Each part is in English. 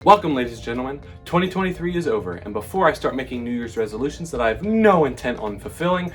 Welcome, ladies and gentlemen. 2023 is over, and before I start making New Year's resolutions that I have no intent on fulfilling,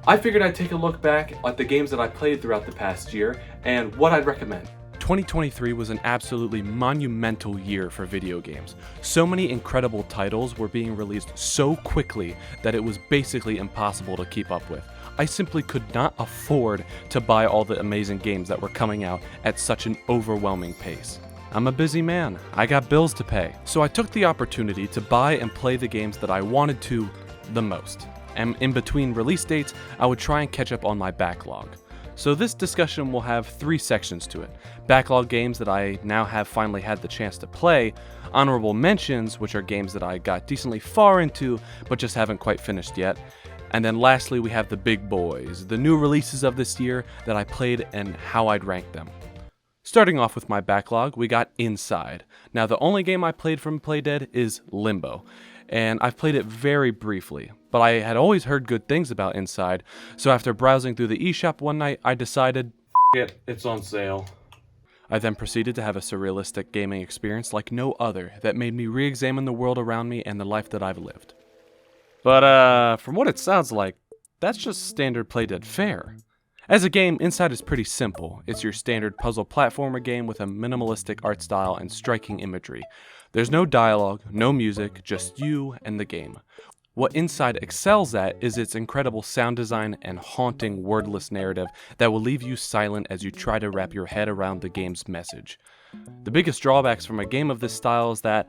I figured I'd take a look back at the games that I played throughout the past year and what I'd recommend. 2023 was an absolutely monumental year for video games. So many incredible titles were being released so quickly that it was basically impossible to keep up with. I simply could not afford to buy all the amazing games that were coming out at such an overwhelming pace. I'm a busy man, I got bills to pay, so I took the opportunity to buy and play the games that I wanted to the most. And in between release dates, I would try and catch up on my backlog. So this discussion will have three sections to it. Backlog games that I now have finally had the chance to play, honorable mentions, which are games that I got decently far into but just haven't quite finished yet, and then lastly we have the big boys, the new releases of this year that I played and how I'd rank them. Starting off with my backlog, we got Inside. Now the only game I played from Playdead is Limbo, and I've played it very briefly, but I had always heard good things about Inside, so after browsing through the eShop one night, I decided, F it, it's on sale. I then proceeded to have a surrealistic gaming experience like no other that made me re-examine the world around me and the life that I've lived. But from what it sounds like, that's just standard Playdead fare. As a game, Inside is pretty simple. It's your standard puzzle platformer game with a minimalistic art style and striking imagery. There's no dialogue, no music, just you and the game. What Inside excels at is its incredible sound design and haunting wordless narrative that will leave you silent as you try to wrap your head around the game's message. The biggest drawbacks from a game of this style is that,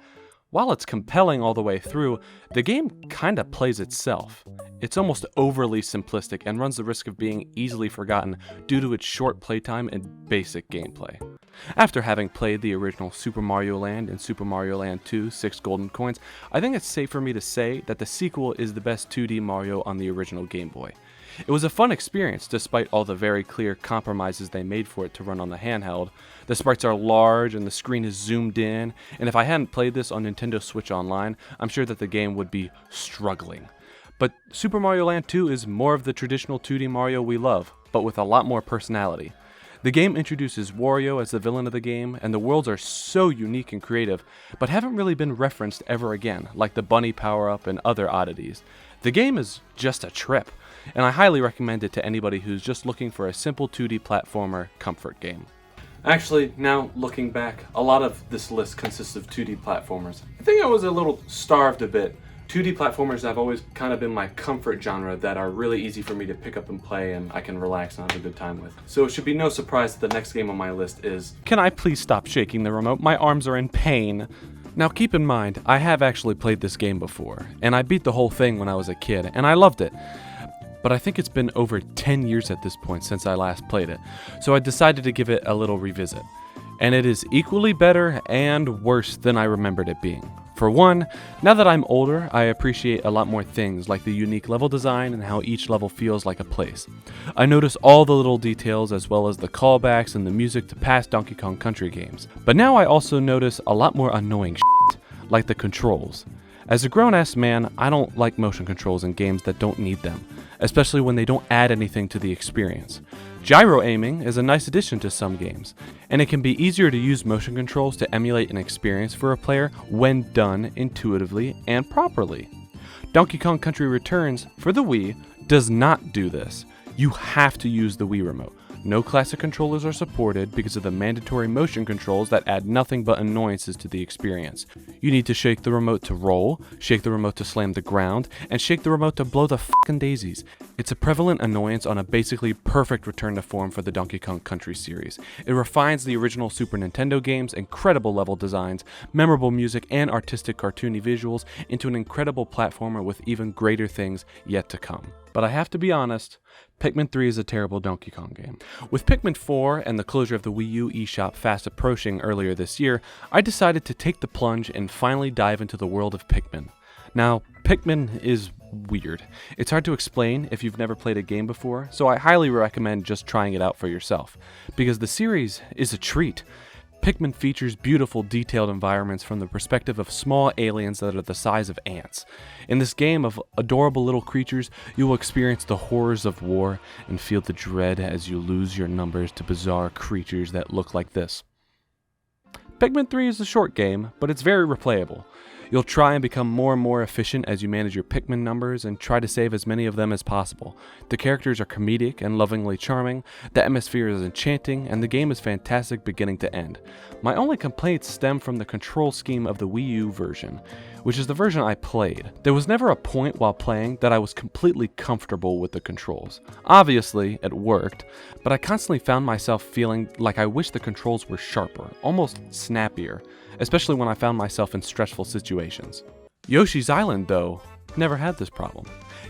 while it's compelling all the way through, the game kinda plays itself. It's almost overly simplistic and runs the risk of being easily forgotten due to its short playtime and basic gameplay. After having played the original Super Mario Land and Super Mario Land 2 6 Golden Coins, I think it's safe for me to say that the sequel is the best 2D Mario on the original Game Boy. It was a fun experience despite all the very clear compromises they made for it to run on the handheld. The sprites are large and the screen is zoomed in, and if I hadn't played this on Nintendo Switch Online, I'm sure that the game would be struggling. But Super Mario Land 2 is more of the traditional 2D Mario we love, but with a lot more personality. The game introduces Wario as the villain of the game, and the worlds are so unique and creative, but haven't really been referenced ever again, like the bunny power-up and other oddities. The game is just a trip, and I highly recommend it to anybody who's just looking for a simple 2D platformer comfort game. Actually, now looking back, a lot of this list consists of 2D platformers. I think I was a little starved a bit. 2D platformers have always kind of been my comfort genre that are really easy for me to pick up and play and I can relax and have a good time with. So it should be no surprise that the next game on my list is... Can I please stop shaking the remote? My arms are in pain. Now keep in mind, I have actually played this game before, and I beat the whole thing when I was a kid, and I loved it. But I think it's been over 10 years at this point since I last played it, so I decided to give it a little revisit. And it is equally better and worse than I remembered it being. For one, now that I'm older, I appreciate a lot more things like the unique level design and how each level feels like a place. I notice all the little details as well as the callbacks and the music to past Donkey Kong Country games. But now I also notice a lot more annoying shit, like the controls. As a grown-ass man, I don't like motion controls in games that don't need them, especially when they don't add anything to the experience. Gyro aiming is a nice addition to some games, and it can be easier to use motion controls to emulate an experience for a player when done intuitively and properly. Donkey Kong Country Returns for the Wii does not do this. You have to use the Wii remote. No classic controllers are supported because of the mandatory motion controls that add nothing but annoyances to the experience. You need to shake the remote to roll, shake the remote to slam the ground, and shake the remote to blow the fucking daisies. It's a prevalent annoyance on a basically perfect return to form for the Donkey Kong Country series. It refines the original Super Nintendo game's incredible level designs, memorable music, and artistic cartoony visuals into an incredible platformer with even greater things yet to come. But I have to be honest, Pikmin 3 is a terrible Donkey Kong game. With Pikmin 4 and the closure of the Wii U eShop fast approaching earlier this year, I decided to take the plunge and finally dive into the world of Pikmin. Now, Pikmin is weird. It's hard to explain if you've never played a game before, so I highly recommend just trying it out for yourself, because the series is a treat. Pikmin features beautiful, detailed environments from the perspective of small aliens that are the size of ants. In this game of adorable little creatures, you will experience the horrors of war and feel the dread as you lose your numbers to bizarre creatures that look like this. Pikmin 3 is a short game, but it's very replayable. You'll try and become more and more efficient as you manage your Pikmin numbers and try to save as many of them as possible. The characters are comedic and lovingly charming, the atmosphere is enchanting, and the game is fantastic beginning to end. My only complaints stem from the control scheme of the Wii U version, which is the version I played. There was never a point while playing that I was completely comfortable with the controls. Obviously, it worked, but I constantly found myself feeling like I wish the controls were sharper, almost snappier, especially when I found myself in stressful situations. Yoshi's Island, though, never had this problem.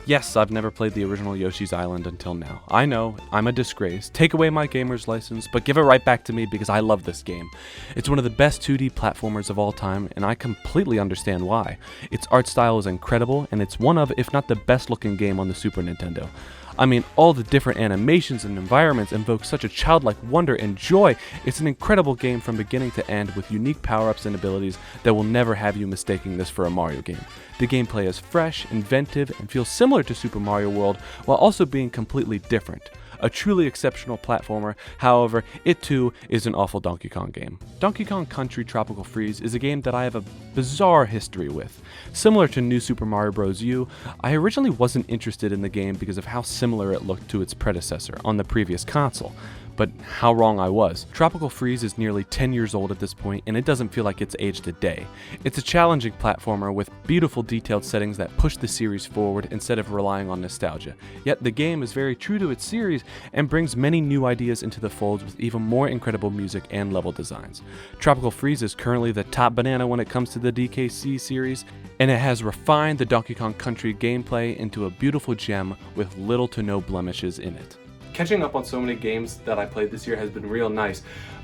Yes, I've never played the original Yoshi's Island until now. I know, I'm a disgrace. Take away my gamer's license, but give it right back to me because I love this game. It's one of the best 2D platformers of all time, and I completely understand why. Its art style is incredible, and it's one of, if not the best looking game on the Super Nintendo. I mean, all the different animations and environments invoke such a childlike wonder and joy. It's an incredible game from beginning to end with unique power-ups and abilities that will never have you mistaking this for a Mario game. The gameplay is fresh, inventive, and feels similar to Super Mario World while also being completely different. A truly exceptional platformer, however, it too is an awful Donkey Kong game. Donkey Kong Country Tropical Freeze is a game that I have a bizarre history with. Similar to New Super Mario Bros. U, I originally wasn't interested in the game because of how similar it looked to its predecessor on the previous console. But how wrong I was. Tropical Freeze is nearly 10 years old at this point, and it doesn't feel like it's aged a day. It's a challenging platformer with beautiful detailed settings that push the series forward instead of relying on nostalgia. Yet the game is very true to its series and brings many new ideas into the fold with even more incredible music and level designs. Tropical Freeze is currently the top banana when it comes to the DKC series, and it has refined the Donkey Kong Country gameplay into a beautiful gem with little to no blemishes in it. Catching up on so many games that I played this year has been real nice,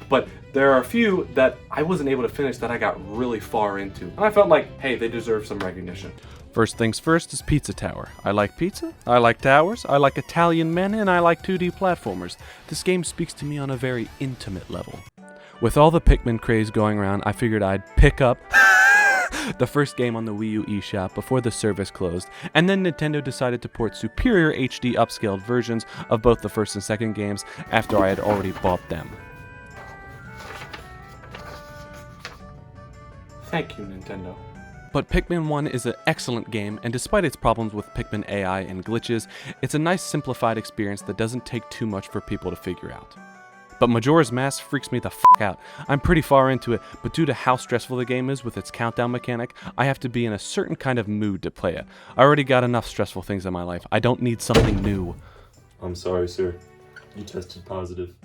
but there are a few that I wasn't able to finish that I got really far into, and I felt like, hey, they deserve some recognition. First things first is Pizza Tower. I like pizza, I like towers, I like Italian men, and I like 2D platformers. This game speaks to me on a very intimate level. With all the Pikmin craze going around, I figured I'd pick up the first game on the Wii U eShop before the service closed, and then Nintendo decided to port superior HD upscaled versions of both the first and second games after I had already bought them. Thank you, Nintendo. But Pikmin 1 is an excellent game, and despite its problems with Pikmin AI and glitches, it's a nice simplified experience that doesn't take too much for people to figure out. But Majora's Mask freaks me the f*** out. I'm pretty far into it, but due to how stressful the game is with its countdown mechanic, I have to be in a certain kind of mood to play it. I already got enough stressful things in my life. I don't need something new. I'm sorry, sir. You tested positive.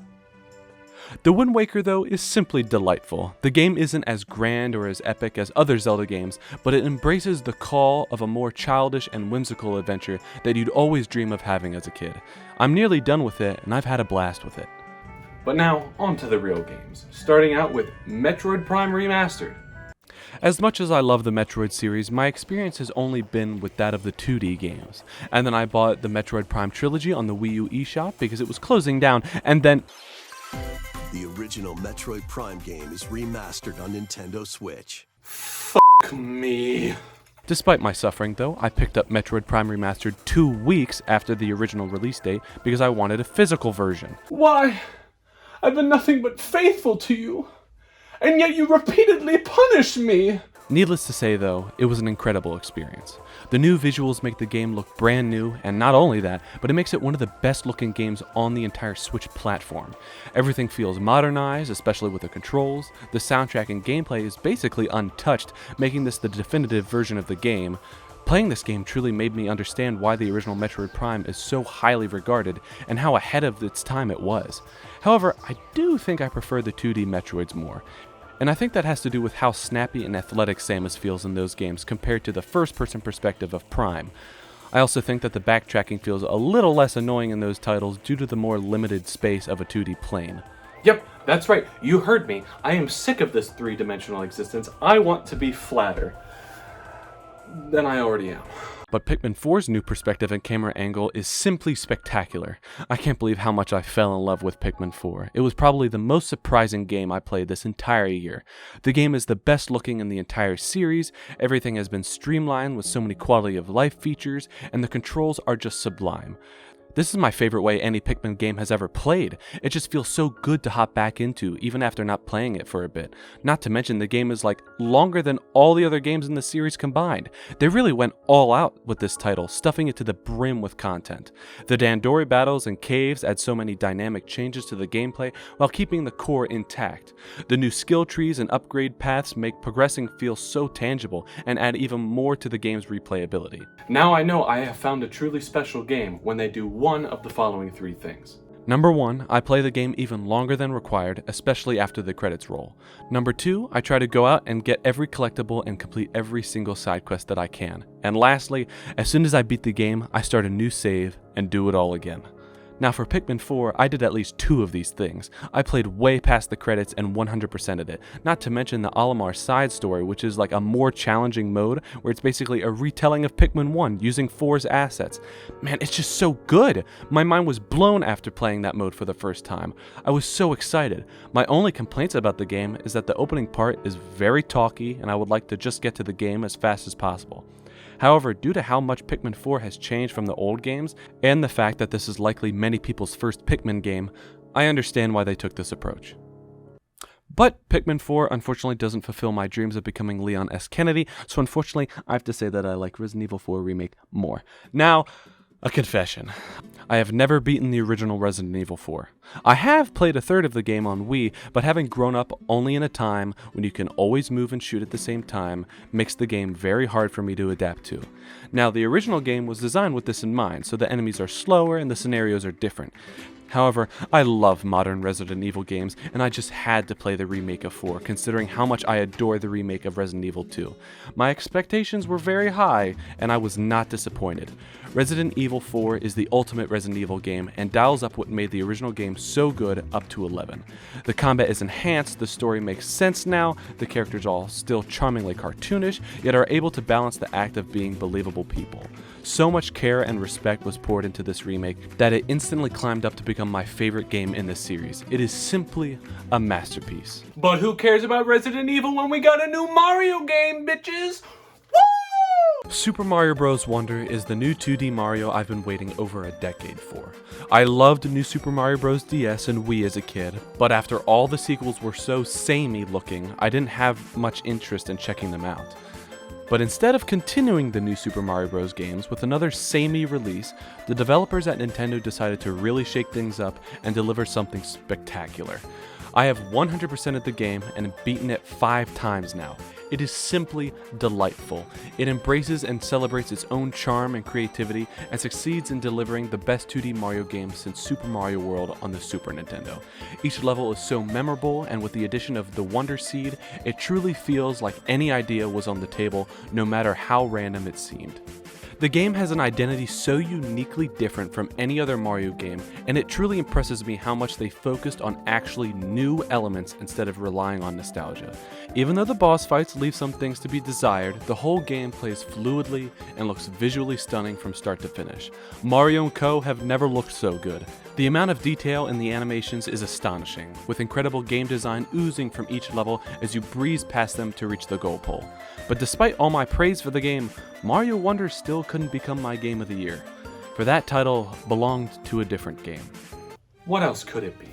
The Wind Waker, though, is simply delightful. The game isn't as grand or as epic as other Zelda games, but it embraces the call of a more childish and whimsical adventure that you'd always dream of having as a kid. I'm nearly done with it, and I've had a blast with it. But now, on to the real games, starting out with Metroid Prime Remastered. As much as I love the Metroid series, my experience has only been with that of the 2D games. And then I bought the Metroid Prime Trilogy on the Wii U eShop because it was closing down, and then the original Metroid Prime game is remastered on Nintendo Switch. Fuck me. Despite my suffering, though, I picked up Metroid Prime Remastered 2 weeks after the original release date because I wanted a physical version. Why? I've been nothing but faithful to you, and yet you repeatedly punish me! Needless to say, though, it was an incredible experience. The new visuals make the game look brand new, and not only that, but it makes it one of the best looking games on the entire Switch platform. Everything feels modernized, especially with the controls. The soundtrack and gameplay is basically untouched, making this the definitive version of the game. Playing this game truly made me understand why the original Metroid Prime is so highly regarded and how ahead of its time it was. However, I do think I prefer the 2D Metroids more, and I think that has to do with how snappy and athletic Samus feels in those games compared to the first-person perspective of Prime. I also think that the backtracking feels a little less annoying in those titles due to the more limited space of a 2D plane. Yep, that's right, you heard me. I am sick of this three-dimensional existence. I want to be flatter than I already am. But Pikmin 4's new perspective and camera angle is simply spectacular. I can't believe how much I fell in love with Pikmin 4. It was probably the most surprising game I played this entire year. The game is the best looking in the entire series, everything has been streamlined with so many quality of life features, and the controls are just sublime. This is my favorite way any Pikmin game has ever played. It just feels so good to hop back into, even after not playing it for a bit. Not to mention the game is like longer than all the other games in the series combined. They really went all out with this title, stuffing it to the brim with content. The Dandori battles and caves add so many dynamic changes to the gameplay while keeping the core intact. The new skill trees and upgrade paths make progressing feel so tangible and add even more to the game's replayability. Now I know I have found a truly special game when they do one of the following 3 things. Number 1, I play the game even longer than required, especially after the credits roll. Number 2, I try to go out and get every collectible and complete every single side quest that I can. And lastly, as soon as I beat the game, I start a new save and do it all again. Now for Pikmin 4, I did at least 2 of these things. I played way past the credits and 100%ed it, not to mention the Olimar side story, which is like a more challenging mode where it's basically a retelling of Pikmin 1 using 4's assets. Man, it's just so good! My mind was blown after playing that mode for the first time. I was so excited. My only complaints about the game is that the opening part is very talky and I would like to just get to the game as fast as possible. However, due to how much Pikmin 4 has changed from the old games, and the fact that this is likely many people's first Pikmin game, I understand why they took this approach. But Pikmin 4 unfortunately doesn't fulfill my dreams of becoming Leon S. Kennedy, so unfortunately I have to say that I like Resident Evil 4 Remake more. Now, a confession. I have never beaten the original Resident Evil 4. I have played a third of the game on Wii, but having grown up only in a time when you can always move and shoot at the same time makes the game very hard for me to adapt to. Now, the original game was designed with this in mind, so the enemies are slower and the scenarios are different. However, I love modern Resident Evil games, and I just had to play the remake of 4, considering how much I adore the remake of Resident Evil 2. My expectations were very high, and I was not disappointed. Resident Evil 4 is the ultimate Resident Evil game, and dials up what made the original game so good up to 11. The combat is enhanced, the story makes sense now, the characters are all still charmingly cartoonish, yet are able to balance the act of being believable people. So much care and respect was poured into this remake that it instantly climbed up to become my favorite game in the series. It is simply a masterpiece. But who cares about Resident Evil when we got a new Mario game, bitches? Woo! Super Mario Bros. Wonder is the new 2D Mario I've been waiting over a decade for. I loved New Super Mario Bros. DS and Wii as a kid, but after all the sequels were so samey looking, I didn't have much interest in checking them out. But instead of continuing the new Super Mario Bros. Games with another samey release, the developers at Nintendo decided to really shake things up and deliver something spectacular. I have 100%ed the game and beaten it 5 times now. It is simply delightful. It embraces and celebrates its own charm and creativity and succeeds in delivering the best 2D Mario game since Super Mario World on the Super Nintendo. Each level is so memorable, and with the addition of the Wonder Seed, it truly feels like any idea was on the table, no matter how random it seemed. The game has an identity so uniquely different from any other Mario game, and it truly impresses me how much they focused on actually new elements instead of relying on nostalgia. Even though the boss fights leave some things to be desired, the whole game plays fluidly and looks visually stunning from start to finish. Mario & Co. have never looked so good. The amount of detail in the animations is astonishing, with incredible game design oozing from each level as you breeze past them to reach the goal pole. But despite all my praise for the game, Mario Wonder still couldn't become my game of the year, for that title belonged to a different game. What else could it be?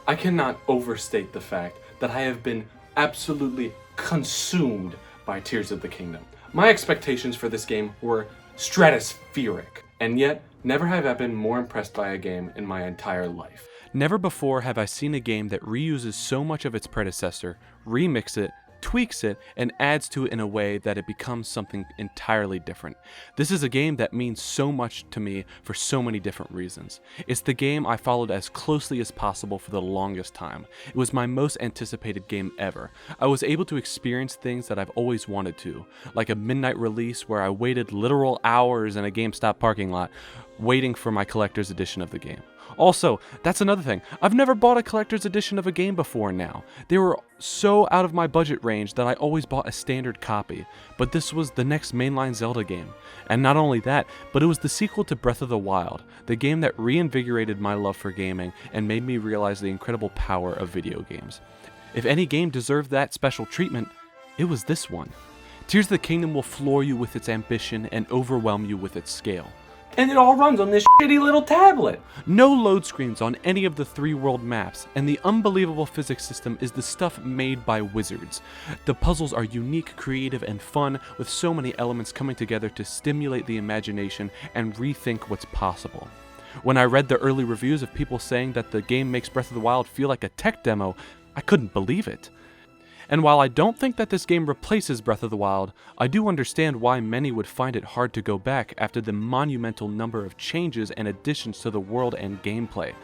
I cannot overstate the fact that I have been absolutely consumed by Tears of the Kingdom. My expectations for this game were stratospheric, and yet never have I been more impressed by a game in my entire life. Never before have I seen a game that reuses so much of its predecessor, remixes it, tweaks it, and adds to it in a way that it becomes something entirely different. This is a game that means so much to me for so many different reasons. It's the game I followed as closely as possible for the longest time. It was my most anticipated game ever. I was able to experience things that I've always wanted to, like a midnight release where I waited literal hours in a GameStop parking lot, waiting for my collector's edition of the game. Also, that's another thing. I've never bought a collector's edition of a game before now. They were so out of my budget range that I always bought a standard copy. But this was the next mainline Zelda game. And not only that, but it was the sequel to Breath of the Wild, the game that reinvigorated my love for gaming and made me realize the incredible power of video games. If any game deserved that special treatment, it was this one. Tears of the Kingdom will floor you with its ambition and overwhelm you with its scale. and it all runs on this shitty little tablet. No load screens on any of the 3 world maps, and the unbelievable physics system is the stuff made by wizards. The puzzles are unique, creative, and fun, with so many elements coming together to stimulate the imagination and rethink what's possible. When I read the early reviews of people saying that the game makes Breath of the Wild feel like a tech demo, I couldn't believe it. And while I don't think that this game replaces Breath of the Wild, I do understand why many would find it hard to go back after the monumental number of changes and additions to the world and gameplay.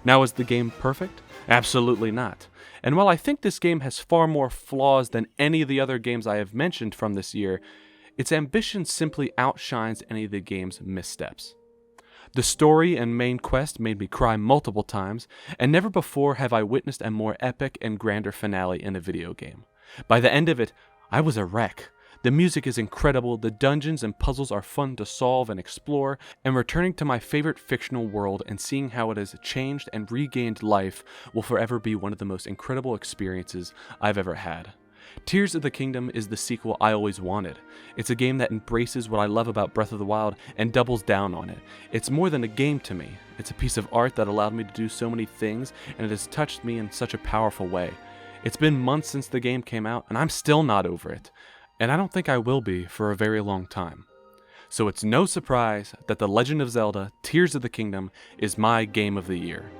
Now, is the game perfect? Absolutely not. And while I think this game has far more flaws than any of the other games I have mentioned from this year, its ambition simply outshines any of the game's missteps. The story and main quest made me cry multiple times, and never before have I witnessed a more epic and grander finale in a video game. By the end of it, I was a wreck. The music is incredible, the dungeons and puzzles are fun to solve and explore, and returning to my favorite fictional world and seeing how it has changed and regained life will forever be one of the most incredible experiences I've ever had. Tears of the Kingdom is the sequel I always wanted. It's a game that embraces what I love about Breath of the Wild and doubles down on it. It's more than a game to me. It's a piece of art that allowed me to do so many things, and it has touched me in such a powerful way. It's been months since the game came out, and I'm still not over it. And I don't think I will be for a very long time. So it's no surprise that The Legend of Zelda: Tears of the Kingdom is my game of the year.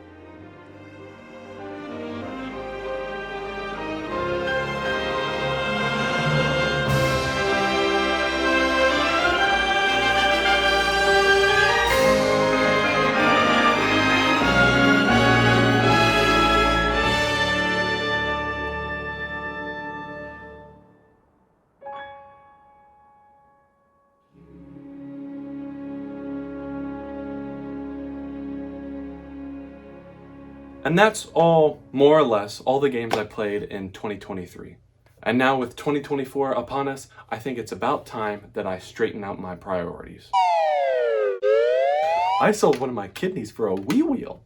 And that's all, more or less, all the games I played in 2023. And now with 2024 upon us, I think it's about time that I straighten out my priorities. I sold one of my kidneys for a Wii wheel.